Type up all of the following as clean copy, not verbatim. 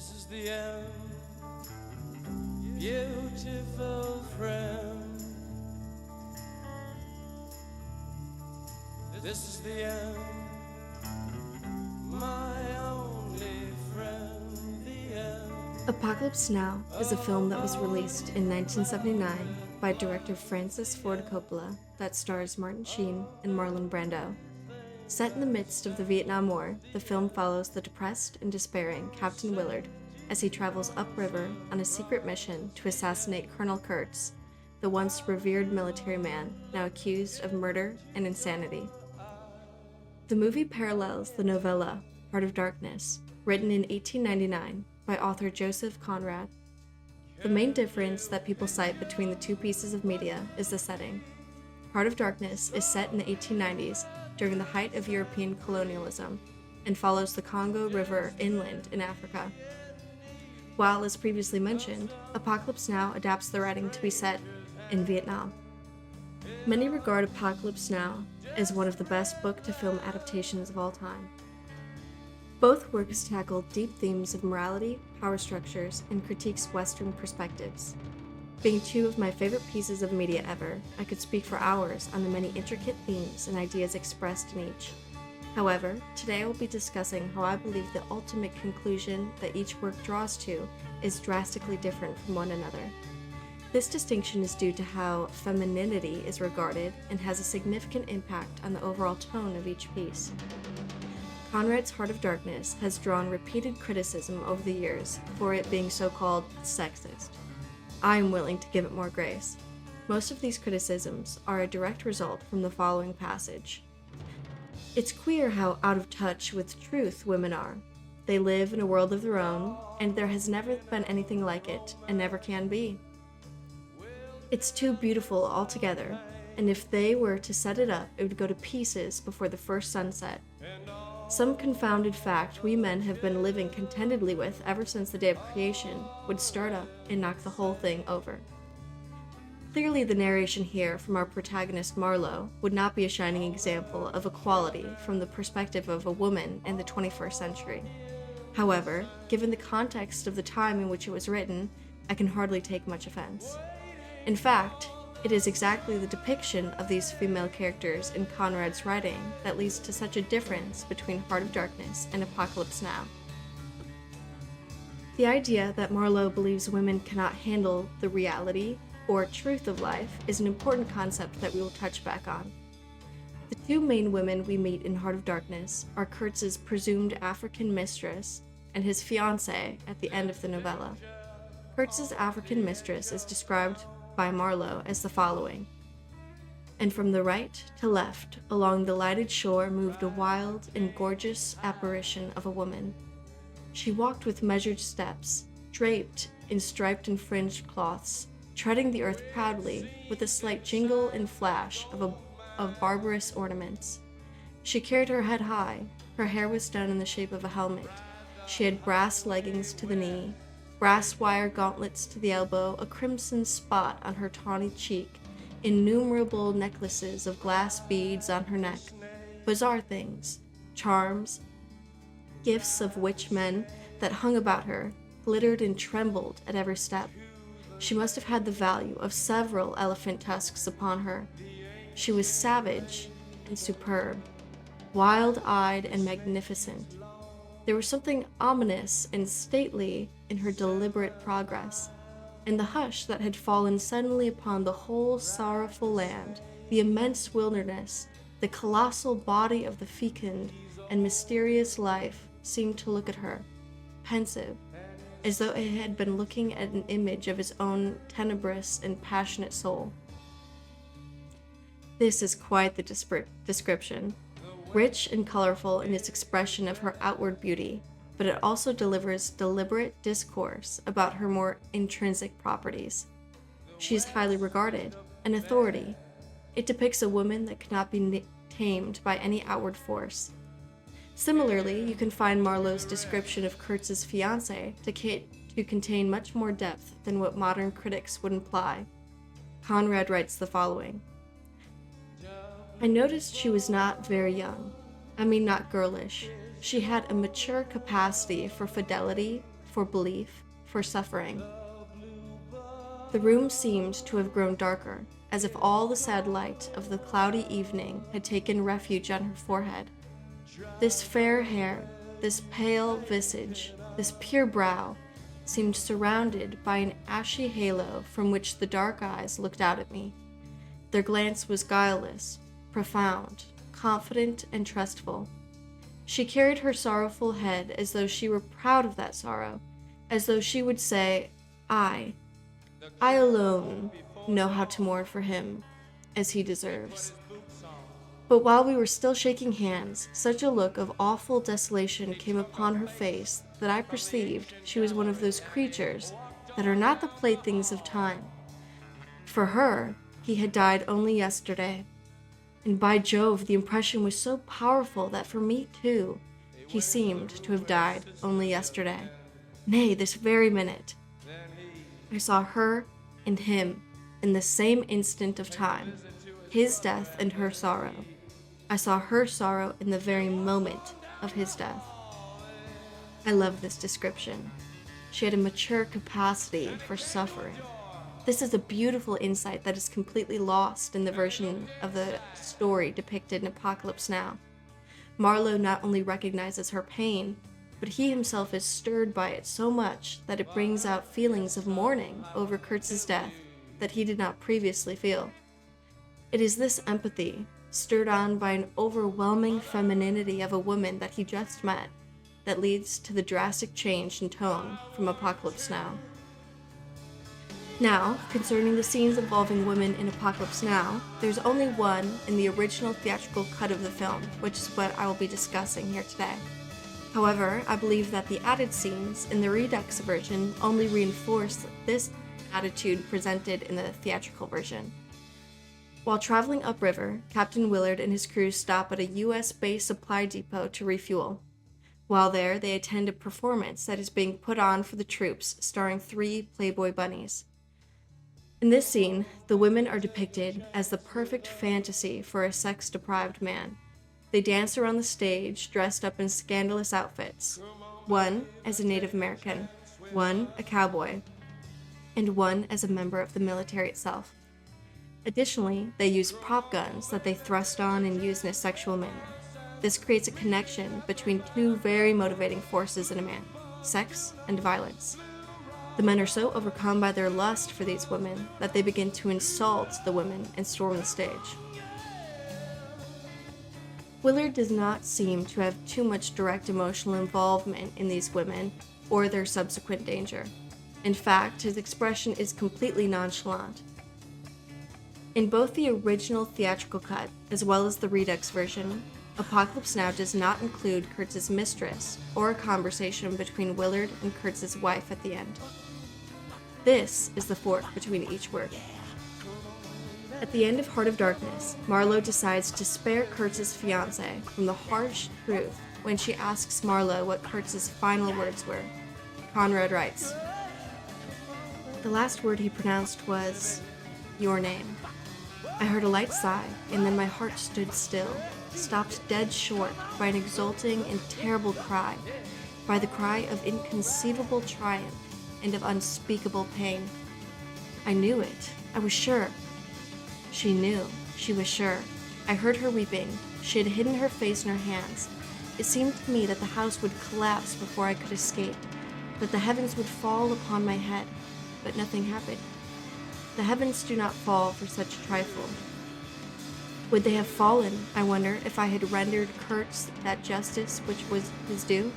This is the end, beautiful friend. This is the end, my only friend, the end. Apocalypse Now is a film that was released in 1979 by director Francis Ford Coppola that stars Martin Sheen and Marlon Brando. Set in the midst of the Vietnam War, the film follows the depressed and despairing Captain Willard as he travels upriver on a secret mission to assassinate Colonel Kurtz, the once revered military man now accused of murder and insanity. The movie parallels the novella Heart of Darkness, written in 1899 by author Joseph Conrad. The main difference that people cite between the two pieces of media is the setting. Heart of Darkness is set in the 1890s during the height of European colonialism and follows the Congo River inland in Africa. While, as previously mentioned, Apocalypse Now adapts the writing to be set in Vietnam. Many regard Apocalypse Now as one of the best book-to-film adaptations of all time. Both works tackle deep themes of morality, power structures, and critiques Western perspectives. Being two of my favorite pieces of media ever, I could speak for hours on the many intricate themes and ideas expressed in each. However, today I will be discussing how I believe the ultimate conclusion that each work draws to is drastically different from one another. This distinction is due to how femininity is regarded and has a significant impact on the overall tone of each piece. Conrad's Heart of Darkness has drawn repeated criticism over the years for it being so-called sexist. I am willing to give it more grace. Most of these criticisms are a direct result from the following passage. It's queer how out of touch with truth women are. They live in a world of their own, and there has never been anything like it, and never can be. It's too beautiful altogether, and if they were to set it up, it would go to pieces before the first sunset. Some confounded fact we men have been living contentedly with ever since the day of creation would start up and knock the whole thing over. Clearly, the narration here from our protagonist Marlowe would not be a shining example of equality from the perspective of a woman in the 21st century. However, given the context of the time in which it was written, I can hardly take much offense. In fact, it is exactly the depiction of these female characters in Conrad's writing that leads to such a difference between Heart of Darkness and Apocalypse Now. The idea that Marlowe believes women cannot handle the reality or truth of life is an important concept that we will touch back on. The two main women we meet in Heart of Darkness are Kurtz's presumed African mistress and his fiancée at the end of the novella. Kurtz's African mistress is described by Marlowe as the following. And from the right to left along the lighted shore moved a wild and gorgeous apparition of a woman. She walked with measured steps, draped in striped and fringed cloths, treading the earth proudly with a slight jingle and flash of barbarous ornaments. She carried her head high, her hair was done in the shape of a helmet. She had brass leggings to the knee, brass wire gauntlets to the elbow, a crimson spot on her tawny cheek, innumerable necklaces of glass beads on her neck, bizarre things, charms, gifts of witch men that hung about her, glittered and trembled at every step. She must have had the value of several elephant tusks upon her. She was savage and superb, wild-eyed and magnificent. There was something ominous and stately in her deliberate progress, and the hush that had fallen suddenly upon the whole sorrowful land, the immense wilderness, the colossal body of the fecund and mysterious life seemed to look at her, pensive, as though it had been looking at an image of his own tenebrous and passionate soul. This is quite the description, rich and colorful in its expression of her outward beauty, but it also delivers deliberate discourse about her more intrinsic properties. She is highly regarded, an authority. It depicts a woman that cannot be tamed by any outward force. Similarly, you can find Marlowe's description of Kurtz's fiancée to contain much more depth than what modern critics would imply. Conrad writes the following. I noticed she was not very young. I mean, not girlish. She had a mature capacity for fidelity, for belief, for suffering. The room seemed to have grown darker, as if all the sad light of the cloudy evening had taken refuge on her forehead. This fair hair, this pale visage, this pure brow, seemed surrounded by an ashy halo from which the dark eyes looked out at me. Their glance was guileless, profound, confident, and trustful. She carried her sorrowful head as though she were proud of that sorrow, as though she would say, I alone know how to mourn for him as he deserves. But while we were still shaking hands, such a look of awful desolation came upon her face that I perceived she was one of those creatures that are not the playthings of time. For her, he had died only yesterday. And by Jove, the impression was so powerful that for me too, he seemed to have died only yesterday. Nay, this very minute. I saw her and him in the same instant of time, his death and her sorrow. I saw her sorrow in the very moment of his death. I love this description. She had a mature capacity for suffering. This is a beautiful insight that is completely lost in the version of the story depicted in Apocalypse Now. Marlowe not only recognizes her pain, but he himself is stirred by it so much that it brings out feelings of mourning over Kurtz's death that he did not previously feel. It is this empathy, stirred on by an overwhelming femininity of a woman that he just met, that leads to the drastic change in tone from Apocalypse Now. Now, concerning the scenes involving women in Apocalypse Now, there's only one in the original theatrical cut of the film, which is what I will be discussing here today. However, I believe that the added scenes in the Redux version only reinforce this attitude presented in the theatrical version. While traveling upriver, Captain Willard and his crew stop at a U.S.-based supply depot to refuel. While there, they attend a performance that is being put on for the troops, starring 3 Playboy bunnies. In this scene, the women are depicted as the perfect fantasy for a sex-deprived man. They dance around the stage dressed up in scandalous outfits. One as a Native American, one a cowboy, and one as a member of the military itself. Additionally, they use prop guns that they thrust on and use in a sexual manner. This creates a connection between 2 very motivating forces in a man, sex and violence. The men are so overcome by their lust for these women that they begin to insult the women and storm the stage. Willard does not seem to have too much direct emotional involvement in these women or their subsequent danger. In fact, his expression is completely nonchalant. In both the original theatrical cut as well as the Redux version, Apocalypse Now does not include Kurtz's mistress or a conversation between Willard and Kurtz's wife at the end. This is the fork between each work. At the end of Heart of Darkness, Marlowe decides to spare Kurtz's fiancée from the harsh truth when she asks Marlowe what Kurtz's final words were. Conrad writes, "The last word he pronounced was, 'Your name.' I heard a light sigh, and then my heart stood still, stopped dead short by an exulting and terrible cry, by the cry of inconceivable triumph and of unspeakable pain. I knew it. I was sure. She knew. She was sure. I heard her weeping. She had hidden her face in her hands. It seemed to me that the house would collapse before I could escape, that the heavens would fall upon my head, but nothing happened. The heavens do not fall for such a trifle. Would they have fallen, I wonder, if I had rendered Kurtz that justice which was his due?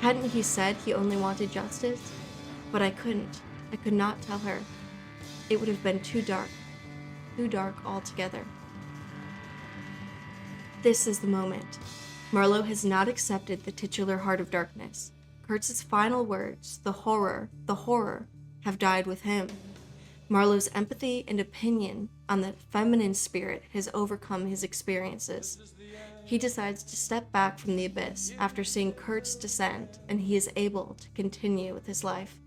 Hadn't he said he only wanted justice? But I couldn't. I could not tell her. It would have been too dark altogether." This is the moment. Marlowe has not accepted the titular Heart of Darkness. Kurtz's final words, the horror, have died with him. Marlowe's empathy and opinion on the feminine spirit has overcome his experiences. He decides to step back from the abyss after seeing Kurtz descend, and he is able to continue with his life.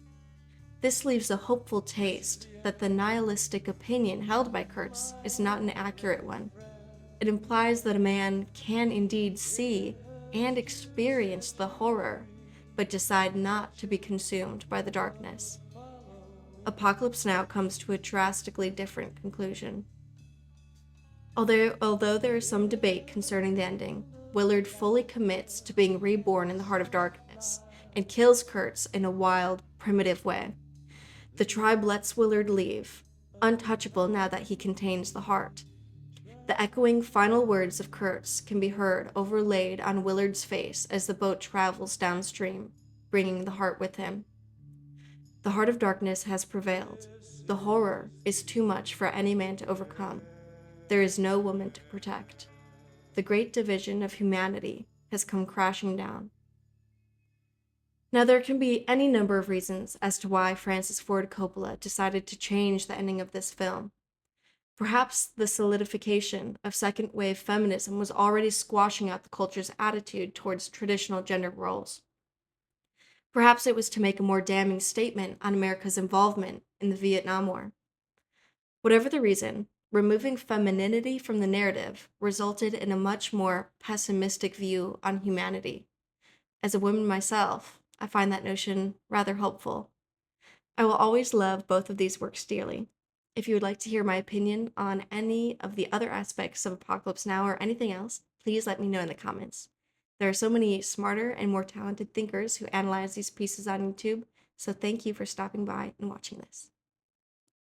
This leaves a hopeful taste that the nihilistic opinion held by Kurtz is not an accurate one. It implies that a man can indeed see and experience the horror but decide not to be consumed by the darkness. Apocalypse Now comes to a drastically different conclusion. Although there is some debate concerning the ending, Willard fully commits to being reborn in the heart of darkness and kills Kurtz in a wild, primitive way. The tribe lets Willard leave, untouchable now that he contains the heart. The echoing final words of Kurtz can be heard overlaid on Willard's face as the boat travels downstream, bringing the heart with him. The heart of darkness has prevailed. The horror is too much for any man to overcome. There is no woman to protect. The great division of humanity has come crashing down. Now, there can be any number of reasons as to why Francis Ford Coppola decided to change the ending of this film. Perhaps the solidification of second-wave feminism was already squashing out the culture's attitude towards traditional gender roles. Perhaps it was to make a more damning statement on America's involvement in the Vietnam War. Whatever the reason, removing femininity from the narrative resulted in a much more pessimistic view on humanity. As a woman myself, I find that notion rather helpful. I will always love both of these works dearly. If you would like to hear my opinion on any of the other aspects of Apocalypse Now or anything else, please let me know in the comments. There are so many smarter and more talented thinkers who analyze these pieces on YouTube, so thank you for stopping by and watching this.